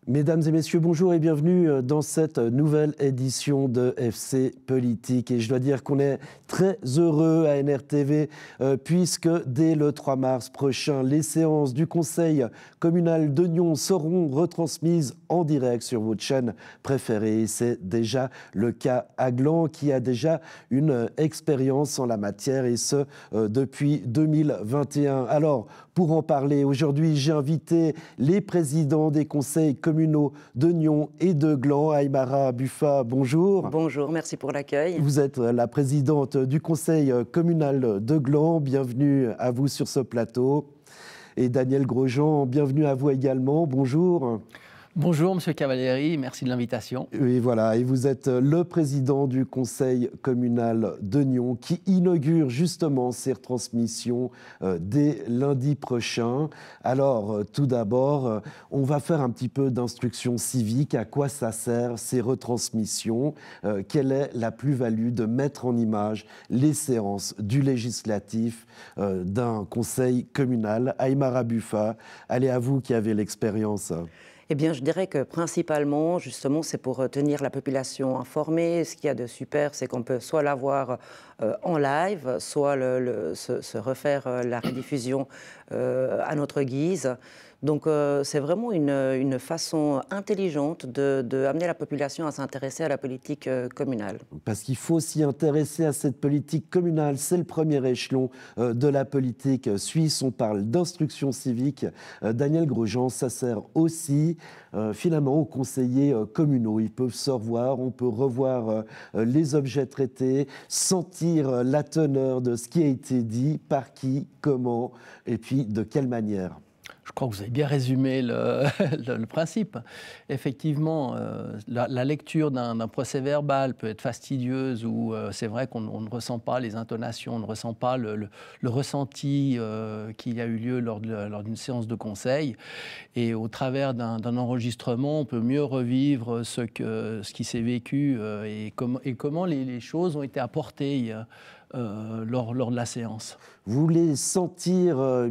Mesdames et messieurs, bonjour et bienvenue dans cette nouvelle édition de FC Politique. Et je dois dire qu'on est très heureux à NRTV puisque dès le 3 mars prochain, les séances du Conseil communal de Nyon seront retransmises en direct sur votre chaîne préférée. C'est déjà le cas à Gland qui a déjà une expérience en la matière et ce depuis 2021. Alors, pour en parler, aujourd'hui, j'ai invité les présidents des conseils communaux de Nyon et de Gland. Aymara Buffa, bonjour. Bonjour, merci pour l'accueil. Vous êtes la présidente du conseil communal de Gland. Bienvenue à vous sur ce plateau. Et Daniel Grosjean, bienvenue à vous également. Bonjour. Bonjour Monsieur Cavalieri, merci de l'invitation. Et voilà, et vous êtes le président du conseil communal de Nyon qui inaugure justement ces retransmissions dès lundi prochain. Alors tout d'abord, on va faire un petit peu d'instruction civique. À quoi ça sert ces retransmissions? Quelle est la plus-value de mettre en image les séances du législatif d'un conseil communal? Aymara Buffa, allez à vous qui avez l'expérience. Eh bien, je dirais que principalement, justement, c'est pour tenir la population informée. Ce qu'il y a de super, c'est qu'on peut soit la voir en live, soit se refaire la rediffusion à notre guise. Donc, c'est vraiment une façon intelligente d'amener la population à s'intéresser à la politique communale. Parce qu'il faut s'y intéresser à cette politique communale. C'est le premier échelon de la politique suisse. On parle d'instruction civique. Daniel Grosjean, ça sert aussi finalement aux conseillers communaux. Ils peuvent se revoir, on peut revoir les objets traités, sentir la teneur de ce qui a été dit, par qui, comment et puis de quelle manière. Je crois que vous avez bien résumé le principe. Effectivement, la lecture d'un procès-verbal peut être fastidieuse ou c'est vrai qu'on ne ressent pas les intonations, on ne ressent pas le ressenti qu'il y a eu lieu lors d'une séance de conseil. Et au travers d'un enregistrement, on peut mieux revivre ce qui s'est vécu et comment les choses ont été apportées lors de la séance. Vous voulez sentir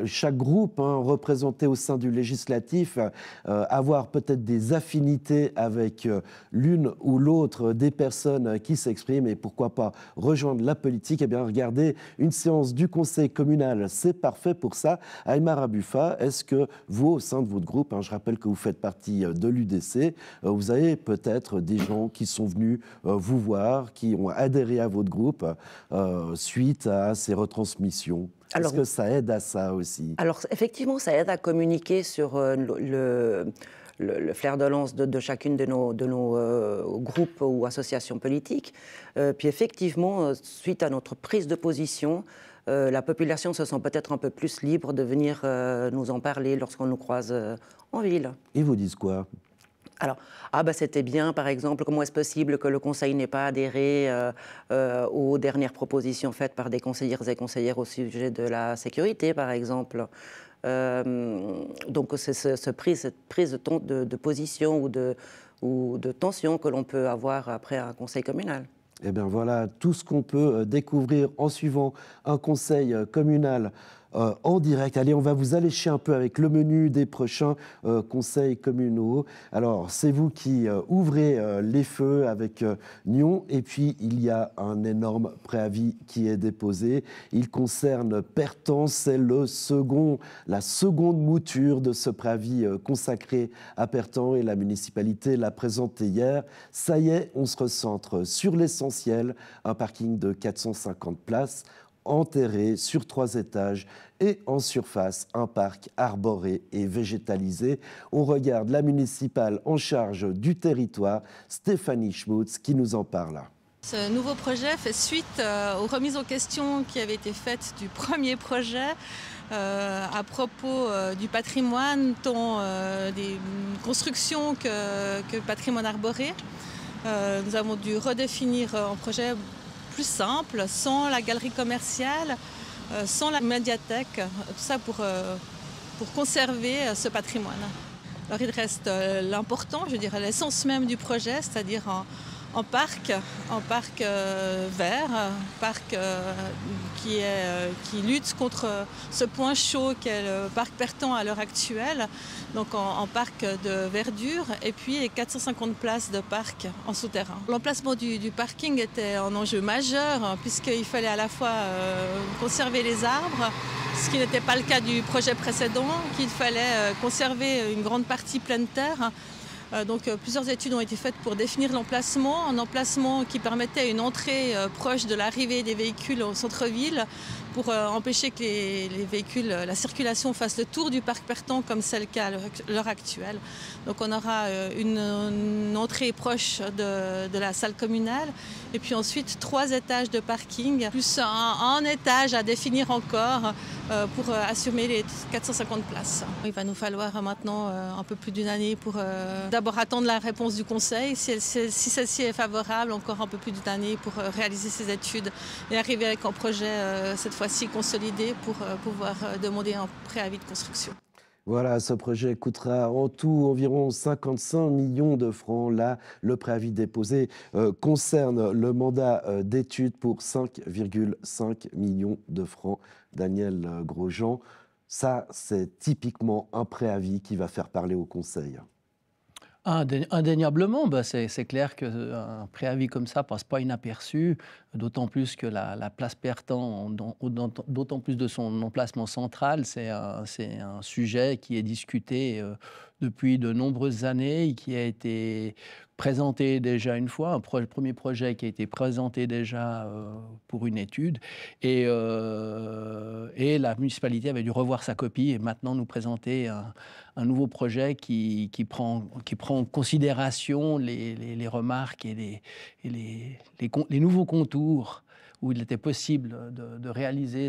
chaque groupe représenté au sein du législatif avoir peut-être des affinités avec l'une ou l'autre des personnes qui s'expriment et pourquoi pas rejoindre la politique. Eh bien, regardez, une séance du conseil communal, c'est parfait pour ça. Aymara Buffa, est-ce que vous, au sein de votre groupe, je rappelle que vous faites partie de l'UDC, vous avez peut-être des gens qui sont venus vous voir, qui ont adhéré à votre groupe suite à ces retransmissions? Est-ce que ça aide à ça aussi? Alors, effectivement, ça aide à communiquer sur le flair de lance de chacune de nos groupes ou associations politiques. Puis effectivement, suite à notre prise de position, la population se sent peut-être un peu plus libre de venir nous en parler lorsqu'on nous croise en ville. Ils vous disent quoi? Alors, c'était bien, par exemple, comment est-ce possible que le Conseil n'ait pas adhéré aux dernières propositions faites par des conseillères et conseillères au sujet de la sécurité, par exemple. Donc, c'est cette prise de position ou de tension que l'on peut avoir après un conseil communal. Eh bien voilà, tout ce qu'on peut découvrir en suivant un conseil communal en direct. Allez, on va vous allécher un peu avec le menu des prochains conseils communaux. Alors, c'est vous qui ouvrez les feux avec Nyon. Et puis, il y a un énorme préavis qui est déposé. Il concerne Pertan. C'est la seconde mouture de ce préavis consacré à Pertan. Et la municipalité l'a présenté hier. Ça y est, on se recentre sur l'essentiel. Un parking de 450 places enterré sur 3 étages et en surface, un parc arboré et végétalisé. On regarde la municipale en charge du territoire, Stéphanie Schmutz, qui nous en parle. Ce nouveau projet fait suite aux remises en question qui avaient été faites du premier projet à propos du patrimoine, tant des constructions que patrimoine arboré. Nous avons dû redéfinir un projet plus simple, sans la galerie commerciale, sans la médiathèque, tout ça pour conserver ce patrimoine. Alors il reste l'important, je dirais l'essence même du projet, c'est-à-dire en parc vert, parc qui lutte contre ce point chaud qu'est le parc Pertan à l'heure actuelle, donc en parc de verdure, et puis 450 places de parc en souterrain. L'emplacement du parking était un enjeu majeur puisqu'il fallait à la fois conserver les arbres, ce qui n'était pas le cas du projet précédent, qu'il fallait conserver une grande partie pleine terre. Donc plusieurs études ont été faites pour définir l'emplacement, un emplacement qui permettait une entrée proche de l'arrivée des véhicules au centre-ville pour empêcher que les véhicules, la circulation fasse le tour du parc Pertan comme c'est le cas à l'heure actuelle. Donc on aura une entrée proche de la salle communale et puis ensuite 3 étages de parking plus un étage à définir encore pour assumer les 450 places. Il va nous falloir maintenant un peu plus d'une année pour d'abord attendre la réponse du conseil. Si celle-ci est favorable, encore un peu plus d'une année pour réaliser ces études et arriver avec un projet cette fois-ci consolidé pour pouvoir demander un préavis de construction. Voilà, ce projet coûtera en tout environ 55 millions de francs. Là, le préavis déposé concerne le mandat d'études pour 5,5 millions de francs. Daniel Grosjean, ça, c'est typiquement un préavis qui va faire parler au Conseil. Indéniablement, c'est clair qu'un préavis comme ça passe pas inaperçu, d'autant plus que la place Pertan, d'autant plus de son emplacement central, c'est un sujet qui est discuté depuis de nombreuses années et qui a été présenté déjà une fois, le premier projet qui a été présenté déjà pour une étude, et la municipalité avait dû revoir sa copie et maintenant nous présenter un nouveau projet qui prend en considération les remarques et les nouveaux contours où il était possible de réaliser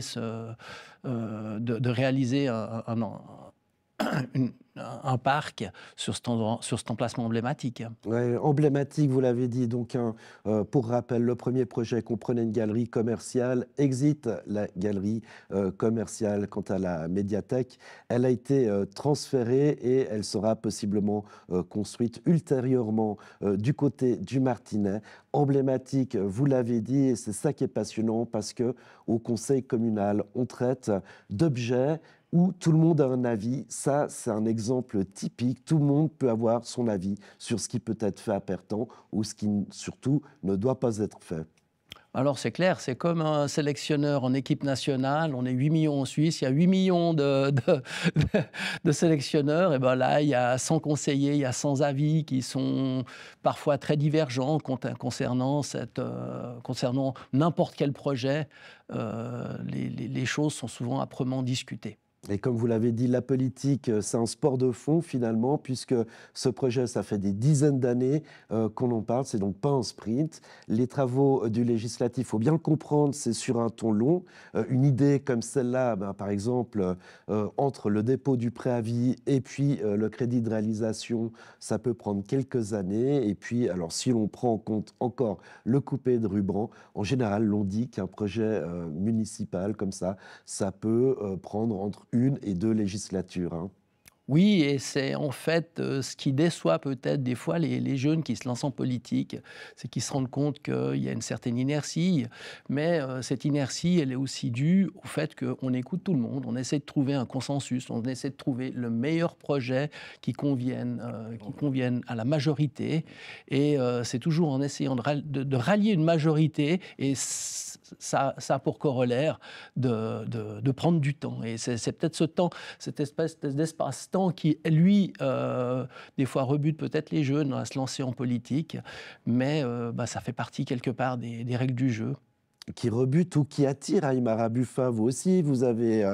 un parc sur cet emplacement emblématique. Ouais, emblématique, vous l'avez dit. Donc, pour rappel, le premier projet comprenait une galerie commerciale. Exit la galerie commerciale. Quant à la médiathèque, elle a été transférée et elle sera possiblement construite ultérieurement du côté du Martinet. Emblématique, vous l'avez dit, et c'est ça qui est passionnant parce que au conseil communal, on traite d'objets où tout le monde a un avis. Ça, c'est un exemple typique. Tout le monde peut avoir son avis sur ce qui peut être fait à Pertan ou ce qui, surtout, ne doit pas être fait. Alors c'est clair, c'est comme un sélectionneur en équipe nationale. On est 8 millions en Suisse, il y a 8 millions de sélectionneurs. Et bien là, il y a 100 conseillers, il y a 100 avis qui sont parfois très divergents concernant n'importe quel projet. Les choses sont souvent âprement discutées. Et comme vous l'avez dit, la politique, c'est un sport de fond finalement, puisque ce projet, ça fait des dizaines d'années qu'on en parle, c'est donc pas un sprint. Les travaux du législatif, il faut bien le comprendre, c'est sur un temps long. Une idée comme celle-là, par exemple, entre le dépôt du préavis et puis le crédit de réalisation, ça peut prendre quelques années. Et puis, alors si l'on prend en compte encore le coupé de ruban, en général, l'on dit qu'un projet municipal comme ça peut prendre entre 1 et 2 législatures. Hein. Oui, et c'est en fait ce qui déçoit peut-être des fois les jeunes qui se lancent en politique, c'est qu'ils se rendent compte qu'il y a une certaine inertie, mais cette inertie, elle est aussi due au fait qu'on écoute tout le monde, on essaie de trouver un consensus, on essaie de trouver le meilleur projet qui convienne à la majorité, et c'est toujours en essayant de rallier une majorité, et ça a pour corollaire de prendre du temps. Et c'est peut-être ce temps, cette espèce d'espace-temps qui, lui, des fois rebute peut-être les jeunes à se lancer en politique, mais ça fait partie quelque part des règles du jeu. Qui rebute ou qui attire. Aymara Buffa, vous aussi, vous avez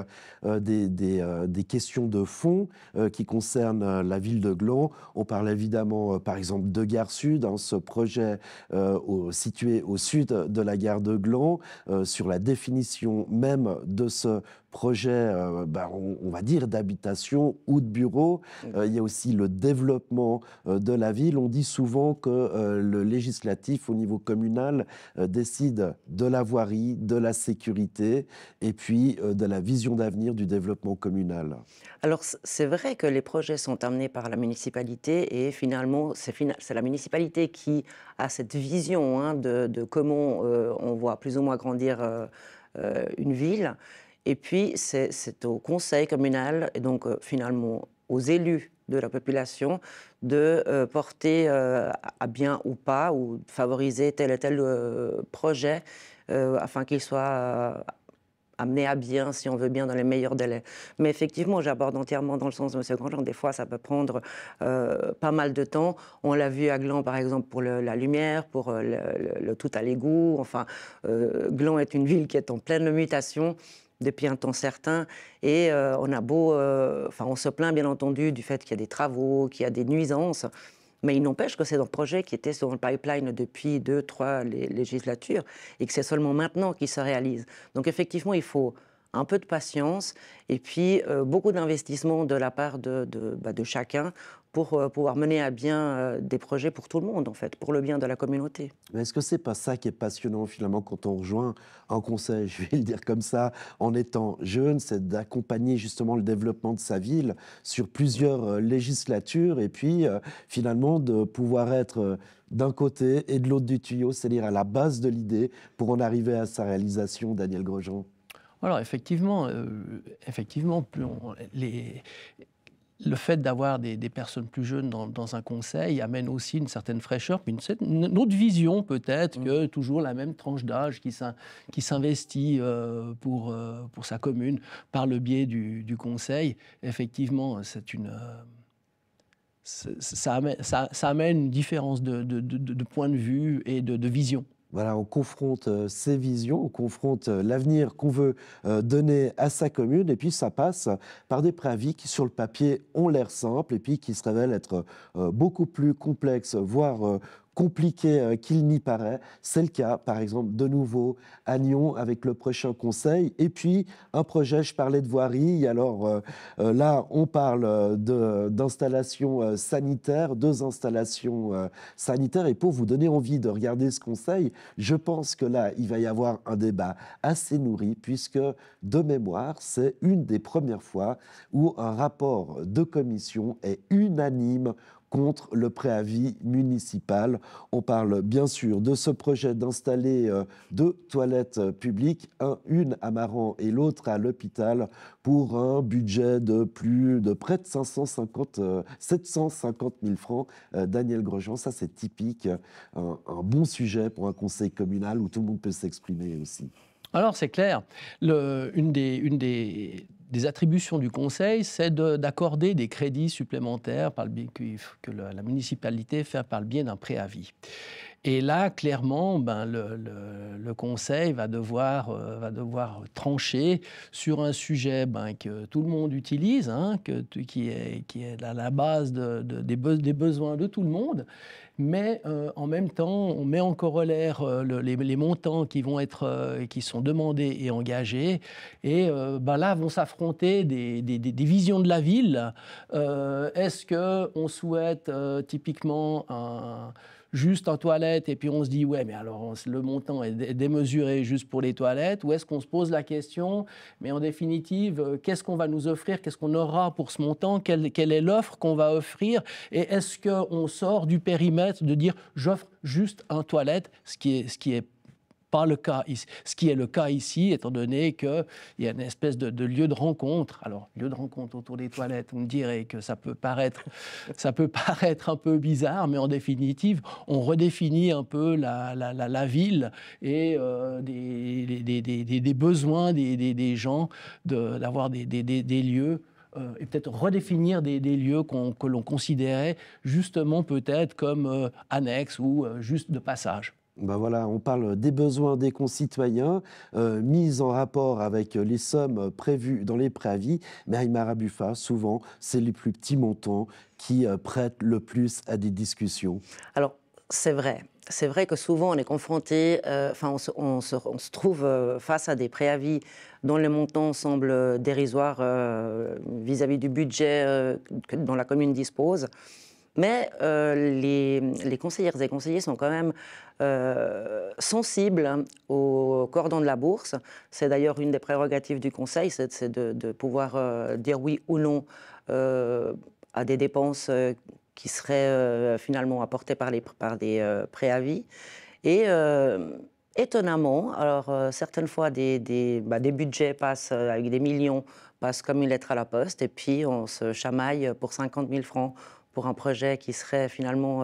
des questions de fond qui concernent la ville de Gland. On parle évidemment, par exemple, de Gare Sud, ce projet situé au sud de la gare de Gland, sur la définition même de ce projets, on va dire, d'habitation ou de bureaux. Il y a aussi le développement de la ville. On dit souvent que le législatif au niveau communal décide de la voirie, de la sécurité et puis de la vision d'avenir du développement communal. Alors, c'est vrai que les projets sont amenés par la municipalité et finalement, c'est la municipalité qui a cette vision hein, de comment on voit plus ou moins grandir une ville. Et puis, c'est au conseil communal et donc finalement aux élus de la population de porter à bien ou pas, ou de favoriser tel et tel projet afin qu'il soit amené à bien, si on veut bien, dans les meilleurs délais. Mais effectivement, j'aborde entièrement dans le sens de M. Grandjean. Des fois, ça peut prendre pas mal de temps. On l'a vu à Gland, par exemple, pour la lumière, pour le tout à l'égout. Enfin, Gland est une ville qui est en pleine mutation depuis un temps certain. Et on a on se plaint, bien entendu, du fait qu'il y a des travaux, qu'il y a des nuisances. Mais il n'empêche que c'est un projet qui était sur le pipeline depuis 2-3 législatures et que c'est seulement maintenant qu'il se réalise. Donc effectivement, il faut un peu de patience et puis beaucoup d'investissement de la part de chacun pour pouvoir mener à bien des projets pour tout le monde, en fait, pour le bien de la communauté. Mais est-ce que c'est pas ça qui est passionnant, finalement, quand on rejoint un conseil, je vais le dire comme ça, en étant jeune, c'est d'accompagner justement le développement de sa ville sur plusieurs législatures et puis finalement de pouvoir être d'un côté et de l'autre du tuyau, c'est-à-dire à la base de l'idée pour en arriver à sa réalisation, Daniel Grosjean? Alors effectivement, le fait d'avoir des personnes plus jeunes dans un conseil amène aussi une certaine fraîcheur, puis une autre vision peut-être que toujours la même tranche d'âge qui s'investit pour sa commune par le biais du conseil. Effectivement, ça amène une différence de point de vue et de vision. Voilà, on confronte ses visions, on confronte l'avenir qu'on veut donner à sa commune, et puis ça passe par des préavis qui, sur le papier, ont l'air simples, et puis qui se révèlent être beaucoup plus complexes, voire compliqué qu'il n'y paraît. C'est le cas, par exemple, de nouveau à Nyon avec le prochain conseil. Et puis, un projet, je parlais de voirie. Alors là, on parle d'installations sanitaires, 2 installations sanitaires. Et pour vous donner envie de regarder ce conseil, je pense que là, il va y avoir un débat assez nourri, puisque, de mémoire, c'est une des premières fois où un rapport de commission est unanime contre le préavis municipal. On parle bien sûr de ce projet d'installer 2 toilettes publiques, une à Maran et l'autre à l'hôpital, pour un budget de près de 750 000 francs. Daniel Grosjean, ça c'est typique, un bon sujet pour un conseil communal où tout le monde peut s'exprimer aussi. Alors c'est clair, une des attributions du Conseil, c'est d'accorder des crédits supplémentaires que la municipalité fait par le biais d'un préavis. Et là, clairement, le Conseil va devoir trancher sur un sujet que tout le monde utilise, qui est à la base des besoins de tout le monde. Mais en même temps, on met en corollaire les montants qui sont demandés et engagés. Et là vont s'affronter des visions de la ville. Est-ce qu'on souhaite typiquement juste un toilette et puis on se dit ouais mais alors le montant est démesuré juste pour les toilettes, ou est-ce qu'on se pose la question mais en définitive qu'est-ce qu'on va nous offrir, qu'est-ce qu'on aura pour ce montant, quelle est l'offre qu'on va offrir, et est-ce qu'on sort du périmètre de dire j'offre juste un toilette, ce qui est pas le cas ici. Ce qui est le cas ici, étant donné qu'il y a une espèce de lieu de rencontre. Alors, lieu de rencontre autour des toilettes, on me dirait que ça peut paraître un peu bizarre, mais en définitive, on redéfinit un peu la ville et des besoins des gens d'avoir des lieux. Et peut-être redéfinir des lieux que l'on considérait justement peut-être comme annexes ou juste de passage. Voilà, on parle des besoins des concitoyens, mis en rapport avec les sommes prévues dans les préavis. Mais Aymara Buffa, souvent, c'est les plus petits montants qui prêtent le plus à des discussions. Alors, c'est vrai. c'est vrai que souvent on est confronté, on se trouve face à des préavis dont les montants semblent dérisoires vis-à-vis du budget dont la commune dispose. Mais les conseillères et conseillers sont quand même sensibles au cordon de la bourse. C'est d'ailleurs une des prérogatives du Conseil, c'est de pouvoir dire oui ou non à des dépenses qui seraient finalement apportées par des préavis. Et étonnamment, alors certaines fois des budgets passent avec des millions, passent comme une lettre à la poste, et puis on se chamaille pour 50 000 francs pour un projet qui serait finalement,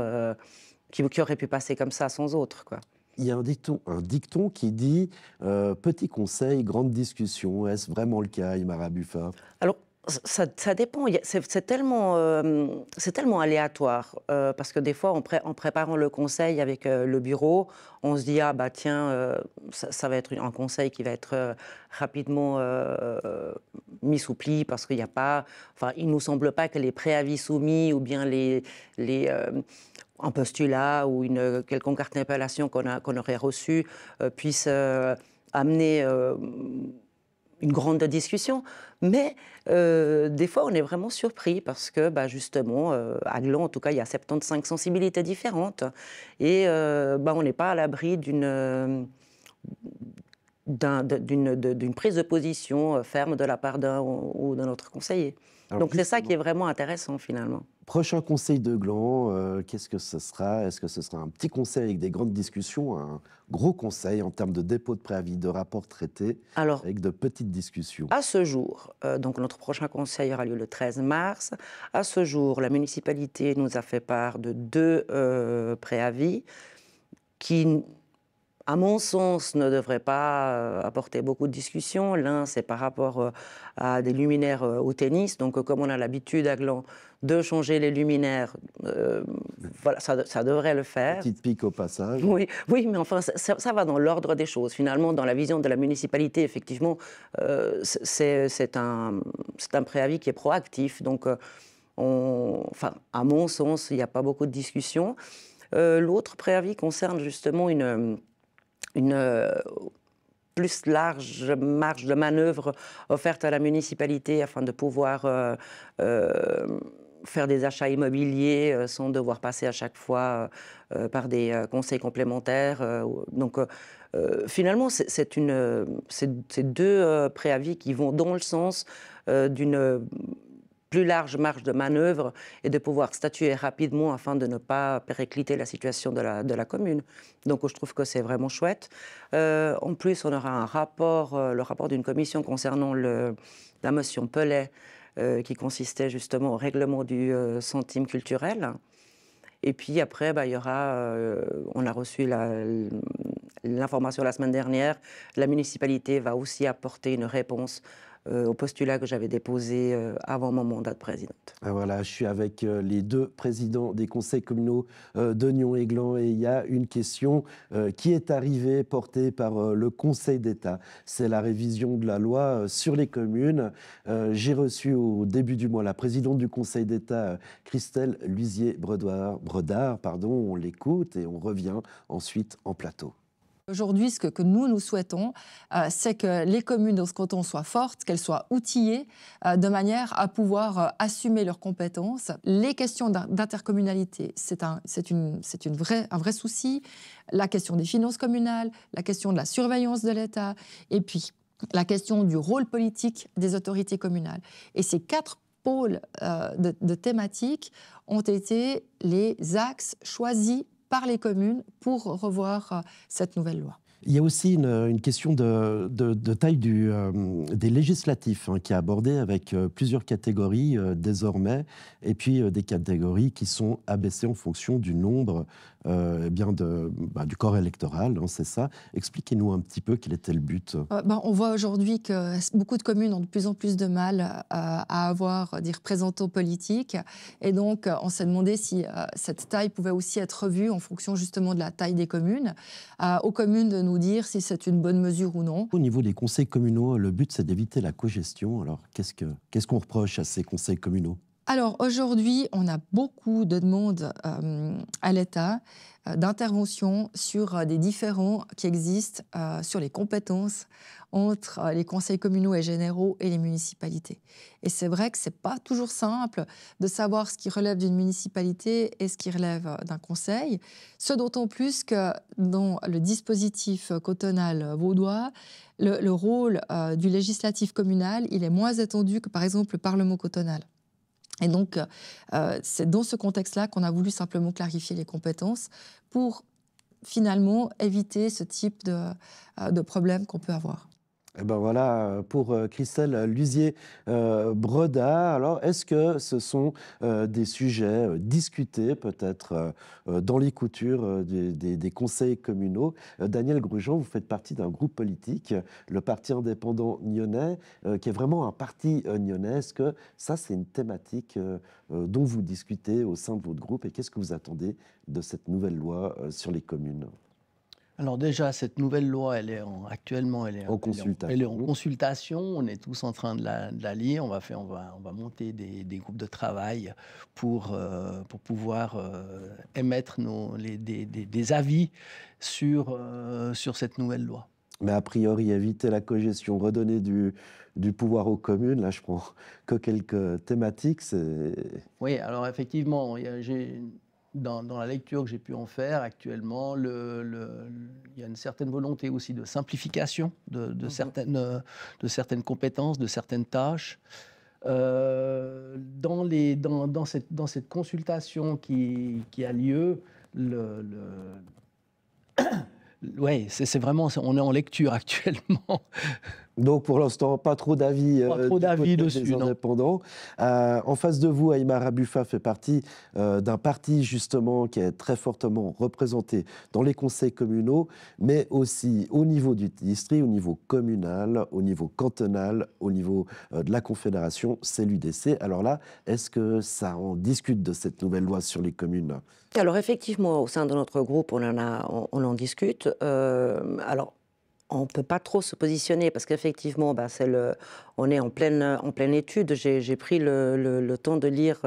qui aurait pu passer comme ça sans autre, quoi. Il y a un dicton qui dit petit conseil, grande discussion. Est-ce vraiment le cas, Imara Buffa? Alors, ça dépend. C'est tellement aléatoire parce que des fois, en préparant le conseil avec le bureau, on se dit ah bah tiens, ça va être un conseil qui va être rapidement mis sous pli parce qu'il n'y a pas. Enfin, il nous semble pas que les préavis soumis ou bien un postulat ou une quelconque interpellation qu'on aurait reçue puisse amener une grande discussion, mais des fois on est vraiment surpris parce que justement, à Gland en tout cas, il y a 75 sensibilités différentes et on n'est pas à l'abri d'une prise de position ferme de la part d'un ou d'un autre conseiller. Alors, donc c'est ça qui est vraiment intéressant finalement. Prochain conseil de Gland, qu'est-ce que ce sera? Est-ce que ce sera un petit conseil avec des grandes discussions, un gros conseil en termes de dépôt de préavis, de rapports traités, avec de petites discussions? À ce jour, donc notre prochain conseil aura lieu le 13 mars. À ce jour, la municipalité nous a fait part de 2 préavis qui, à mon sens, ne devrait pas apporter beaucoup de discussions. L'un, c'est par rapport à des luminaires au tennis. Donc, comme on a l'habitude à Gland de changer les luminaires, voilà, ça devrait le faire. Petite pique au passage. Oui, mais enfin, ça va dans l'ordre des choses. Finalement, dans la vision de la municipalité, effectivement, c'est un préavis qui est proactif. Donc, à mon sens, il n'y a pas beaucoup de discussions. L'autre préavis concerne justement une plus large marge de manœuvre offerte à la municipalité afin de pouvoir faire des achats immobiliers sans devoir passer à chaque fois par des conseils complémentaires. Donc, finalement, c'est 2 préavis qui vont dans le sens d'une plus large marge de manœuvre et de pouvoir statuer rapidement afin de ne pas péricliter la situation de la commune. Donc je trouve que c'est vraiment chouette. En plus, on aura le rapport d'une commission concernant la motion Pellet qui consistait justement au règlement du centime culturel. Et puis après, il y aura, on a reçu l'information la semaine dernière, la municipalité va aussi apporter une réponse au postulat que j'avais déposé avant mon mandat de présidente. Voilà, je suis avec les 2 présidents des conseils communaux de Nyon et Gland et il y a une question qui est arrivée, portée par le Conseil d'État. C'est la révision de la loi sur les communes. J'ai reçu au début du mois la présidente du Conseil d'État, Christelle Luisier-Bredard. On l'écoute et on revient ensuite en plateau. Aujourd'hui, ce que nous souhaitons, c'est que les communes dans ce canton soient fortes, qu'elles soient outillées de manière à pouvoir assumer leurs compétences. Les questions d'intercommunalité, c'est un vrai souci. La question des finances communales, la question de la surveillance de l'État, et puis la question du rôle politique des autorités communales. Et ces 4 pôles de thématiques ont été les axes choisis par les communes pour revoir cette nouvelle loi. Il y a aussi une question de taille des législatifs qui est abordée avec plusieurs catégories désormais, et puis des catégories qui sont abaissées en fonction du nombre du corps électoral, c'est ça. Expliquez-nous un petit peu quel était le but. On voit aujourd'hui que beaucoup de communes ont de plus en plus de mal à avoir des représentants politiques, et donc on s'est demandé si cette taille pouvait aussi être revue en fonction justement de la taille des communes, aux communes de nous dire si c'est une bonne mesure ou non. Au niveau des conseils communaux, le but c'est d'éviter la cogestion. Alors qu'est-ce qu'on reproche à ces conseils communaux ? Alors aujourd'hui, on a beaucoup de demandes à l'État d'intervention sur des différends qui existent sur les compétences entre les conseils communaux et généraux et les municipalités. Et c'est vrai que ce n'est pas toujours simple de savoir ce qui relève d'une municipalité et ce qui relève d'un conseil, ce d'autant plus que dans le dispositif cantonal vaudois, le rôle du législatif communal, il est moins étendu que par exemple le Parlement cantonal. Et donc, c'est dans ce contexte-là qu'on a voulu simplement clarifier les compétences pour finalement éviter ce type de problème qu'on peut avoir. Eh ben voilà, pour Christelle Luzier-Bredard, alors est-ce que ce sont des sujets discutés peut-être dans les coutures des conseils communaux? Daniel Grugeon, vous faites partie d'un groupe politique, le Parti indépendant nyonnais, qui est vraiment un parti nyonnais. Est-ce que ça, c'est une thématique dont vous discutez au sein de votre groupe et qu'est-ce que vous attendez de cette nouvelle loi sur les communes? Alors déjà, cette nouvelle loi, actuellement, elle est en consultation. On est tous en train de la lire. On va monter des groupes de travail pour pouvoir émettre des avis sur cette nouvelle loi. Mais a priori, éviter la cogestion, redonner du pouvoir aux communes, là, je prends que quelques thématiques. Oui, alors effectivement, dans la lecture que j'ai pu en faire actuellement, il y a une certaine volonté aussi de simplification de certaines compétences, de certaines tâches. Dans cette consultation qui a lieu, ouais, c'est vraiment, on est en lecture actuellement. Donc pour l'instant, pas trop d'avis dessus, des indépendants. En face de vous, Aymara Buffa fait partie d'un parti justement qui est très fortement représenté dans les conseils communaux, mais aussi au niveau du district, au niveau communal, au niveau cantonal, au niveau de la Confédération, c'est l'UDC. Alors là, est-ce que ça en discute de cette nouvelle loi sur les communes? Alors effectivement, au sein de notre groupe, on en discute. Alors, on ne peut pas trop se positionner parce qu'effectivement, on est en pleine étude. J'ai pris le temps de lire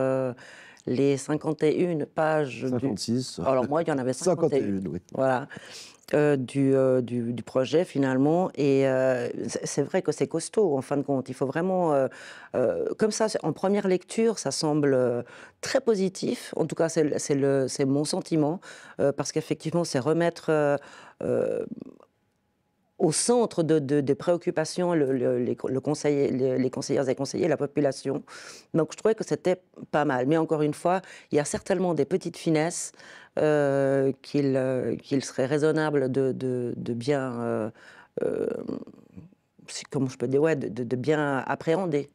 les 51 pages. 56. Alors moi, il y en avait 51. Oui. Voilà. Du projet finalement. Et c'est vrai que c'est costaud en fin de compte. Il faut vraiment, comme ça, en première lecture, ça semble très positif. En tout cas, c'est mon sentiment, parce qu'effectivement, c'est remettre au centre des préoccupations les conseillères et conseillers, la population. Donc je trouvais que c'était pas mal. Mais encore une fois, il y a certainement des petites finesses qu'il serait raisonnable de bien, comment je peux dire, de bien appréhender.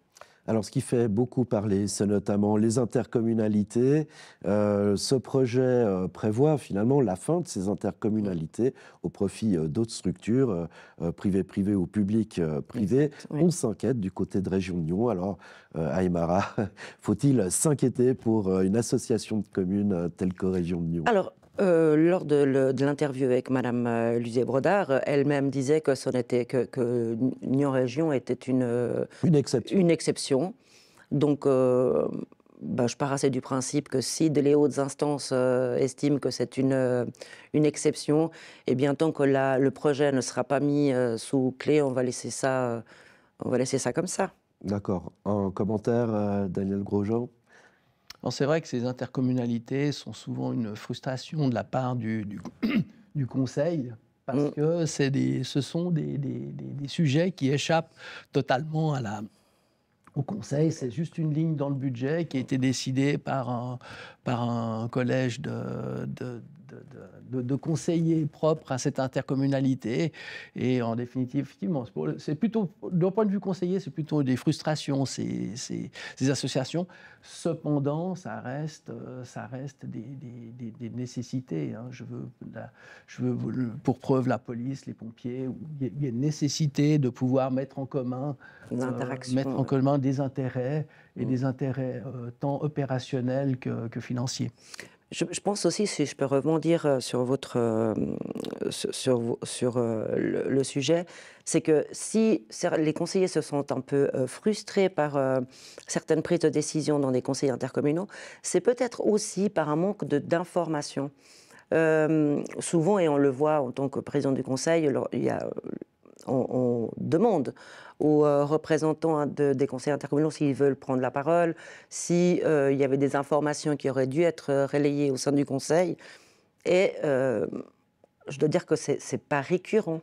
Alors, ce qui fait beaucoup parler, c'est notamment les intercommunalités. Ce projet prévoit finalement la fin de ces intercommunalités au profit d'autres structures, privées ou publiques-privées. Oui. On s'inquiète du côté de Région de Nyon. Alors, Aymara, faut-il s'inquiéter pour une association de communes telle que Région de Nyon? Alors, lors de l'interview avec Madame Luzier-Bredard, elle-même disait que Nyon Région était une exception. Donc, je pars assez du principe que si les hautes instances estiment que c'est une exception, eh bien, tant que le projet ne sera pas mis sous clé, on va laisser ça comme ça. D'accord. Un commentaire, Daniel Grosjean? C'est vrai que ces intercommunalités sont souvent une frustration de la part du Conseil, parce que ce sont des sujets qui échappent totalement au Conseil. C'est juste une ligne dans le budget qui a été décidée par un collège de conseillers propres à cette intercommunalité. Et en définitive, effectivement, c'est plutôt, d'un point de vue conseiller, c'est plutôt des frustrations, ces associations. Cependant, ça reste des nécessités. Hein. Je veux pour preuve la police, les pompiers. Il y a une nécessité de pouvoir mettre en commun des intérêts, et des intérêts tant opérationnels que financiers. Je pense aussi, si je peux rebondir sur le sujet, c'est que si les conseillers se sentent un peu frustrés par certaines prises de décision dans des conseils intercommunaux, c'est peut-être aussi par un manque d'information. Souvent, et on le voit en tant que président du conseil, on demande aux représentants des conseils intercommunaux s'ils veulent prendre la parole, s'il y avait des informations qui auraient dû être relayées au sein du conseil. Et je dois dire que ce n'est pas récurrent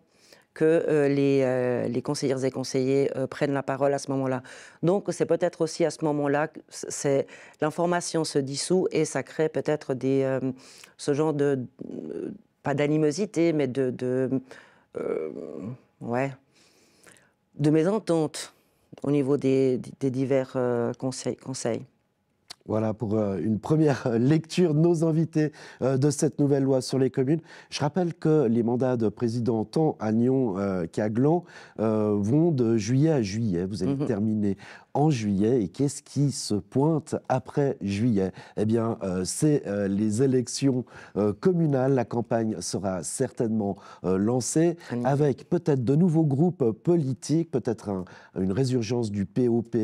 que les conseillères et conseillers prennent la parole à ce moment-là. Donc c'est peut-être aussi à ce moment-là que l'information se dissout et ça crée peut-être ce genre de pas d'animosité, mais de mésentente au niveau des divers conseils. Voilà pour une première lecture de nos invités de cette nouvelle loi sur les communes. Je rappelle que les mandats de président tant à Nyon qu'à Gland vont de juillet à juillet. Vous allez terminer en juillet. Et qu'est-ce qui se pointe après juillet? Eh bien, c'est les élections communales. La campagne sera certainement lancée avec peut-être de nouveaux groupes politiques, peut-être une résurgence du POP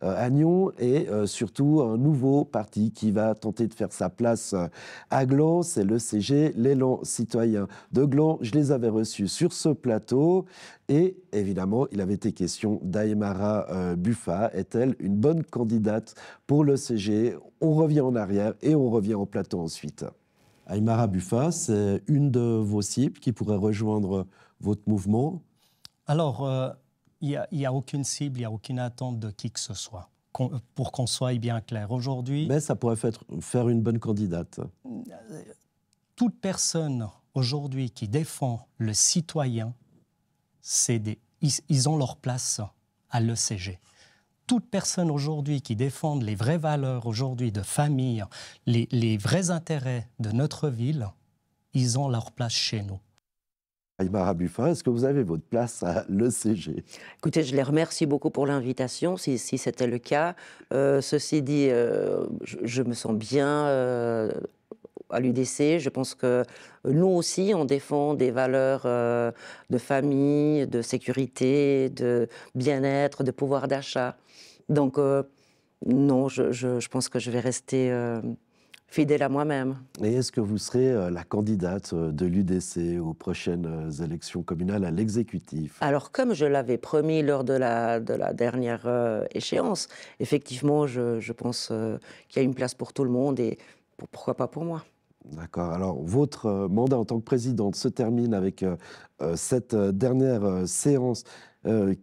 à Nyon et surtout un nouveau parti qui va tenter de faire sa place à Gland, c'est le CG, l'élan citoyen de Gland. Je les avais reçus sur ce plateau et évidemment, il avait été question d'Aymara Buffa. Est-elle une bonne candidate pour le CG? On revient en arrière et on revient au plateau ensuite. Aymara Buffa, c'est une de vos cibles qui pourrait rejoindre votre mouvement? Alors, il n'y a aucune cible, il n'y a aucune attente de qui que ce soit. Pour qu'on soit bien clair. Aujourd'hui... Mais ça pourrait faire une bonne candidate. Toute personne aujourd'hui qui défend le citoyen, ils ont leur place à l'ECG. Toute personne aujourd'hui qui défend les vraies valeurs aujourd'hui de famille, les vrais intérêts de notre ville, ils ont leur place chez nous. Aymara Buffa, est-ce que vous avez votre place à l'ECG? Écoutez, je les remercie beaucoup pour l'invitation, si c'était le cas. Ceci dit, je me sens bien à l'UDC. Je pense que nous aussi, on défend des valeurs de famille, de sécurité, de bien-être, de pouvoir d'achat. Donc, non, je pense que je vais rester fidèle à moi-même. Et est-ce que vous serez la candidate de l'UDC aux prochaines élections communales à l'exécutif? Alors, comme je l'avais promis lors de la dernière échéance, effectivement, je pense qu'il y a une place pour tout le monde et pourquoi pas pour moi. D'accord. Alors, votre mandat en tant que présidente se termine avec cette dernière séance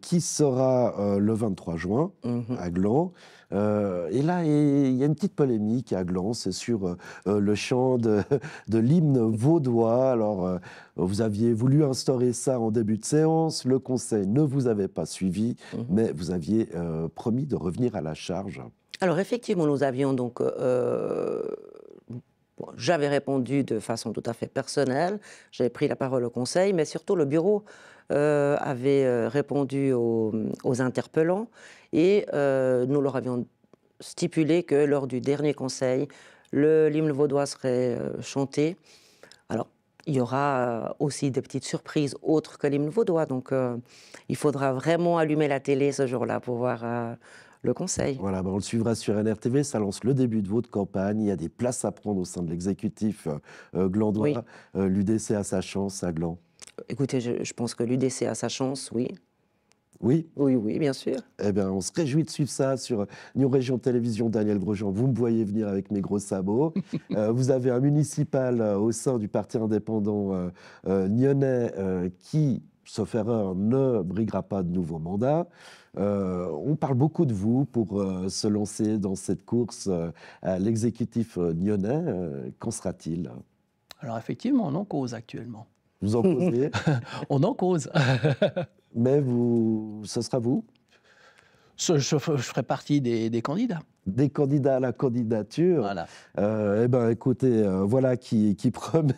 qui sera le 23 juin à Gland. Et là, il y a une petite polémique à Gland, c'est sur le chant de l'hymne vaudois. Alors, vous aviez voulu instaurer ça en début de séance, le Conseil ne vous avait pas suivi, mais vous aviez promis de revenir à la charge. Alors, effectivement, nous avions donc... j'avais répondu de façon tout à fait personnelle, j'avais pris la parole au Conseil, mais surtout le bureau avait répondu aux interpellants et nous leur avions stipulé que lors du dernier Conseil, l'hymne vaudois serait chanté. Alors, il y aura aussi des petites surprises autres que l'hymne vaudois, donc il faudra vraiment allumer la télé ce jour-là pour voir... le Conseil. Voilà, on le suivra sur NRTV, ça lance le début de votre campagne, il y a des places à prendre au sein de l'exécutif glandois. Oui. L'UDC a sa chance à Gland. Écoutez, je pense que l'UDC a sa chance, oui. Oui? Oui, bien sûr. Eh bien, on se réjouit de suivre ça sur Nyon Région Télévision. Daniel Grosjean, vous me voyez venir avec mes gros sabots. Vous avez un municipal au sein du parti indépendant nyonnais qui, sauf erreur, ne briguera pas de nouveau mandat. On parle beaucoup de vous pour se lancer dans cette course à l'exécutif nyonnais. Qu'en sera-t-il? Alors effectivement, on en cause actuellement. Vous en causez? On en cause. Mais ce sera vous? Je ferai partie des candidats. Des candidats à la candidature. Voilà. Eh ben, écoutez, voilà qui promet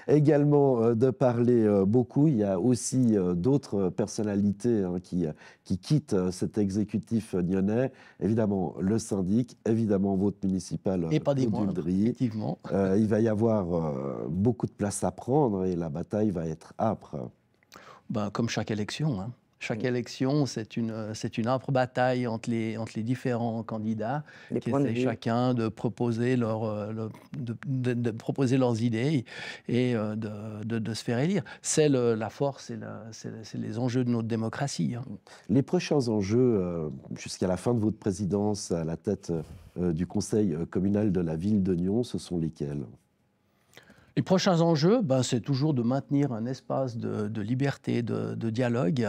également de parler beaucoup. Il y a aussi d'autres personnalités qui quittent cet exécutif nyonnais. Évidemment, le syndic, évidemment, votre municipal. Et pas des Claude moindres, Huldry. effectivement. Il va y avoir beaucoup de place à prendre et la bataille va être âpre. Ben, comme chaque élection, hein. Chaque élection, c'est une âpre bataille entre les différents candidats qui essaient chacun de proposer, de proposer leurs idées et de se faire élire. C'est la force, c'est les enjeux de notre démocratie. Hein. Les prochains enjeux, jusqu'à la fin de votre présidence à la tête du conseil communal de la ville de Nyon, ce sont lesquels ? Les prochains enjeux, c'est toujours de maintenir un espace de liberté, de dialogue,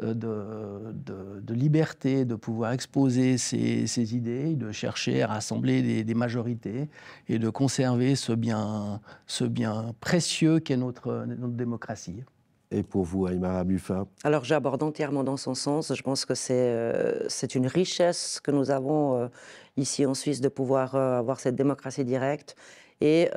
de liberté, de pouvoir exposer ses idées, de chercher à rassembler des majorités et de conserver ce bien précieux qu'est notre démocratie. Et pour vous, Aymara Buffa ? Alors j'aborde entièrement dans son sens. Je pense que c'est une richesse que nous avons ici en Suisse de pouvoir avoir cette démocratie directe. Et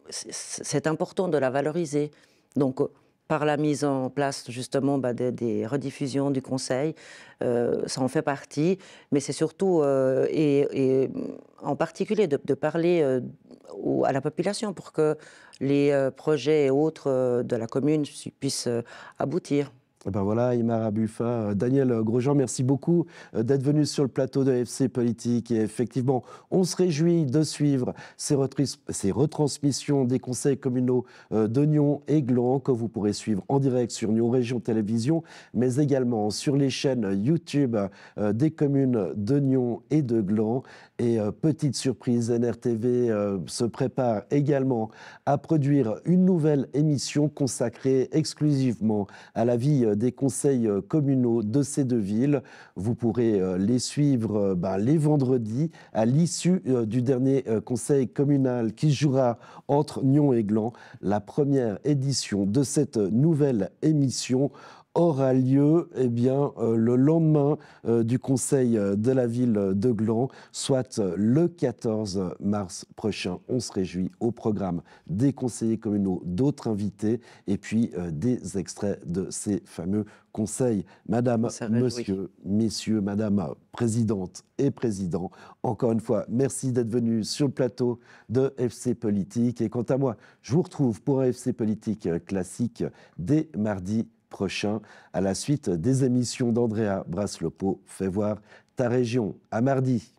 c'est important de la valoriser. Donc, par la mise en place justement des rediffusions du Conseil, ça en fait partie. Mais c'est surtout, et en particulier, de parler à la population pour que les projets et autres de la commune puissent aboutir. Et ben voilà, Aymara Buffa, Daniel Grosjean, merci beaucoup d'être venu sur le plateau de FC Politique. Et effectivement, on se réjouit de suivre ces retransmissions des conseils communaux de Nyon et Gland que vous pourrez suivre en direct sur Nyon Région Télévision, mais également sur les chaînes YouTube des communes de Nyon et de Gland. Et petite surprise, NRTV se prépare également à produire une nouvelle émission consacrée exclusivement à la vie des conseils communaux de ces deux villes. Vous pourrez les suivre les vendredis à l'issue du dernier conseil communal qui se jouera entre Nyon et Gland. La première édition de cette nouvelle émission aura lieu le lendemain du conseil de la ville de Gland, soit le 14 mars prochain. On se réjouit au programme des conseillers communaux, d'autres invités et puis des extraits de ces fameux conseils. Madame, monsieur, messieurs, madame présidente et président, encore une fois, merci d'être venus sur le plateau de FC Politique. Et quant à moi, je vous retrouve pour un FC Politique classique dès mardi prochain, à la suite des émissions d'Andrea Braslopo. Fais voir ta région. À mardi.